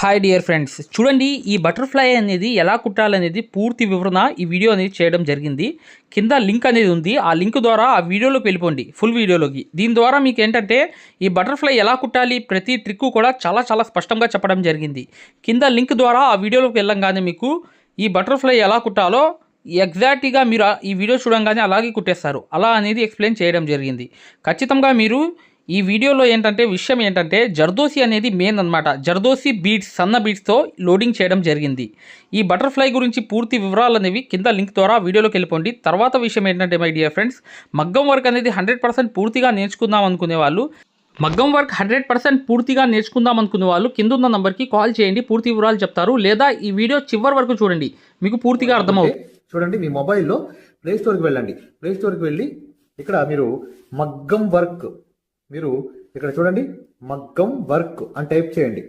Hi dear friends, చూడండి ఈ butterfly అనేది ఎలా కుట్టాలనేది పూర్తి వివరణ ఈ వీడియో అనేది చేయడం జరిగింది. కింద లింక్ అనేది ఉంది. ఆ లింక్ ద్వారా ఆ వీడియోలోకి వెళ్ళిపోండి, ఫుల్ వీడియోలోకి. దీని ద్వారా మీకు ఏంటంటే ఈ బటర్ఫ్లై ఎలా కుట్టాలి ప్రతి ట్రిక్ కూడా చాలా స్పష్టంగా చెప్పడం జరిగింది. కింద లింక్ ద్వారా ఆ వీడియోలోకి వెళ్ళంగానే మీకు ఈ బటర్ఫ్లై ఎలా కుట్టాలో ఎగ్జాక్ట్గా మీరు ఈ వీడియో చూడంగానే అలాగే కుట్టేస్తారు. అలా అనేది ఎక్స్ప్లెయిన్ చేయడం జరిగింది. ఖచ్చితంగా మీరు ఈ వీడియోలో విషయం ఏంటంటే జర్దోసి అనేది మెయిన్ అనమాట. జర్దోసి బీడ్స్, సన్న బీడ్స్తో లోడింగ్ చేయడం జరిగింది. ఈ బటర్ఫ్లై గురించి పూర్తి వివరాలు అనేవి కింద లింక్ ద్వారా వీడియోలోకి వెళ్ళిపోండి. తర్వాత విషయం ఏంటంటే మై డియర్ ఫ్రెండ్స్, మగ్గం వర్క్ అనేది 100% పూర్తిగా నేర్చుకుందాం అనుకునే వాళ్ళు, మగ్గం వర్క్ 100% పూర్తిగా నేర్చుకుందాం అనుకునే వాళ్ళు కింద ఉన్న నంబర్కి కాల్ చేయండి, పూర్తి వివరాలు చెప్తారు. లేదా ఈ వీడియో చివరి వరకు చూడండి, మీకు పూర్తిగా అర్థమవుతుంది. చూడండి, మీ మొబైల్లో ప్లే స్టోర్కి వెళ్ళండి. ప్లే స్టోర్కి వెళ్ళి ఇక్కడ మీరు మగ్గం వర్క్, మీరు ఇక్కడ చూడండి మగ్గం వర్క్ అని టైప్ చేయండి.